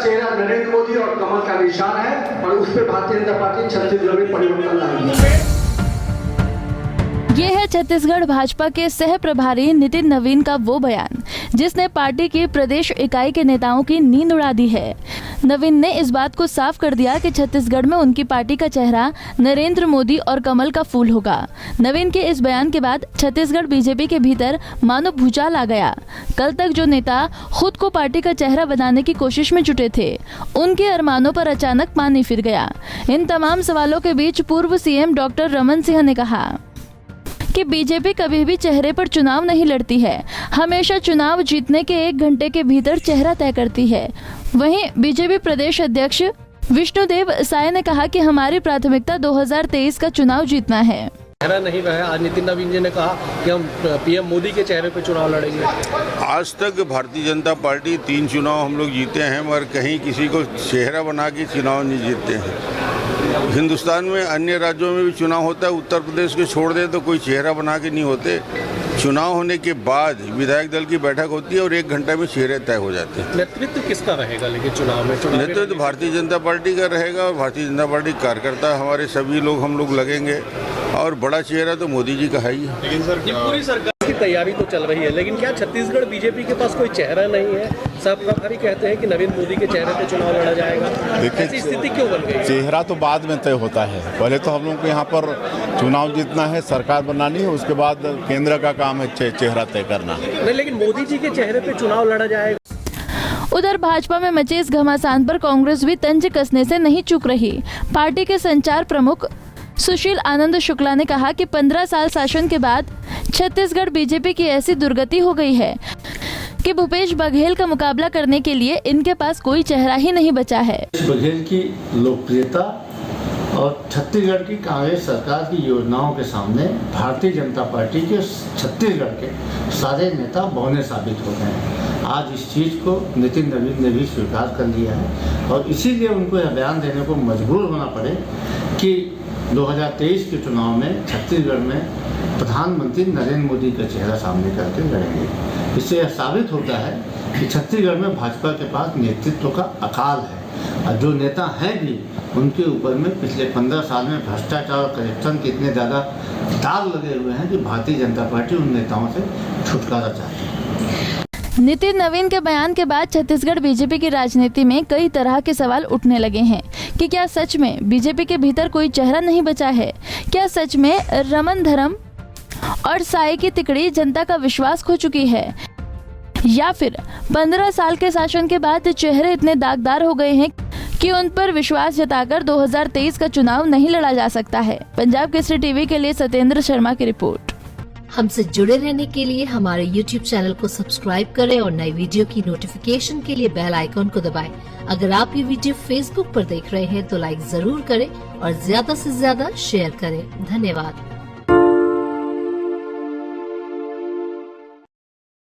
चेहरा नरेंद्र मोदी और कमल का निशान है और उस पर भारतीय जनता पार्टी छत्तीसगढ़ में परिवर्तन लाएगी। ये है छत्तीसगढ़ भाजपा के सह प्रभारी नितिन नवीन का वो बयान जिसने पार्टी की प्रदेश इकाई के नेताओं की नींद उड़ा दी है। नवीन ने इस बात को साफ कर दिया कि छत्तीसगढ़ में उनकी पार्टी का चेहरा नरेंद्र मोदी और कमल का फूल होगा। नवीन के इस बयान के बाद छत्तीसगढ़ बीजेपी के भीतर मानो भूचाल आ गया। कल तक जो नेता खुद को पार्टी का चेहरा बनाने की कोशिश में जुटे थे, उनके अरमानों पर अचानक पानी फिर गया। इन तमाम सवालों के बीच पूर्व सीएम डॉक्टर रमन सिंह ने कहा कि बीजेपी कभी भी चेहरे पर चुनाव नहीं लड़ती है, हमेशा चुनाव जीतने के 1 घंटे के भीतर चेहरा तय करती है। वहीं बीजेपी प्रदेश अध्यक्ष विष्णुदेव साय ने कहा कि हमारी प्राथमिकता 2023 का चुनाव जीतना है। चेहरा नहीं रहा है। आज नितिन नवीन जी ने कहा कि हम पीएम मोदी के चेहरे पे चुनाव लड़ेंगे। आज तक भारतीय जनता पार्टी 3 चुनाव हम लोग जीते हैं, मगर कहीं किसी को चेहरा बना के चुनाव नहीं जीतते हैं। हिंदुस्तान में अन्य राज्यों में भी चुनाव होता है, उत्तर प्रदेश को छोड़ दे तो कोई चेहरा बना के नहीं होते। चुनाव होने के बाद विधायक दल की बैठक होती है और 1 घंटे में चेहरे तय हो जाते हैं। नेतृत्व किसका रहेगा लेकिन चुनाव में? नेतृत्व तो भारतीय जनता पार्टी का रहेगा और भारतीय जनता पार्टी कार्यकर्ता हमारे सभी लोग हम लोग लगेंगे और बड़ा चेहरा तो मोदी जी का है ही। लेकिन सर पूरी सरकार की तैयारी तो चल रही है, लेकिन क्या छत्तीसगढ़ बीजेपी के पास कोई चेहरा नहीं है? सब प्रभारी कहते हैं कि नरेंद्र मोदी के चेहरे पे चुनाव लड़ा जाएगा। ऐसी स्थिति क्यों बन गई? चेहरा तो बाद में तय होता है, पहले तो हम लोग को यहाँ पर चुनाव जीतना है, सरकार बनानी है, उसके बाद केंद्र का काम है चेहरा तय करना। नहीं, लेकिन मोदी जी के चेहरे पे चुनाव लड़ा जाएगा। उधर भाजपा में मचे इस घमासान पर कांग्रेस भी तंज कसने से नहीं चूक रही। पार्टी के संचार प्रमुख सुशील आनंद शुक्ला ने कहा कि 15 साल शासन के बाद छत्तीसगढ़ बीजेपी की ऐसी दुर्गति हो गई है कि भूपेश बघेल का मुकाबला करने के लिए इनके पास कोई चेहरा ही नहीं बचा है। बघेल की लोकप्रियता और छत्तीसगढ़ की कांग्रेस सरकार की योजनाओं के सामने भारतीय जनता पार्टी के छत्तीसगढ़ के सारे नेता बौने साबित हो गए हैं। आज इस चीज़ को नितिन नवीन ने भी स्वीकार कर लिया है और इसीलिए उनको यह बयान देने को मजबूर होना पड़े कि 2023 के चुनाव में छत्तीसगढ़ में प्रधानमंत्री नरेंद्र मोदी का चेहरा सामने करके लड़ेंगे। इससे यह साबित होता है कि छत्तीसगढ़ में भाजपा के पास नेतृत्व का अकाल है और जो नेता हैं भी उनके ऊपर में पिछले 15 साल में भ्रष्टाचार और करप्शन के इतने ज़्यादा दाग लगे हुए हैं कि भारतीय जनता पार्टी उन नेताओं से छुटकारा चाहती है। नितिन नवीन के बयान के बाद छत्तीसगढ़ बीजेपी की राजनीति में कई तरह के सवाल उठने लगे हैं कि क्या सच में बीजेपी के भीतर कोई चेहरा नहीं बचा है? क्या सच में रमन धर्म और साई की तिकड़ी जनता का विश्वास खो चुकी है? या फिर 15 साल के शासन के बाद चेहरे इतने दागदार हो गए हैं कि उन पर विश्वास जताकर 2023 का चुनाव नहीं लड़ा जा सकता है? पंजाब केसरी टीवी के लिए सत्येंद्र शर्मा की रिपोर्ट। हमसे जुड़े रहने के लिए हमारे YouTube चैनल को सब्सक्राइब करें और नई वीडियो की नोटिफिकेशन के लिए बेल आइकॉन को दबाएं। अगर आप ये वीडियो Facebook पर देख रहे हैं तो लाइक जरूर करें और ज्यादा से ज्यादा शेयर करें। धन्यवाद।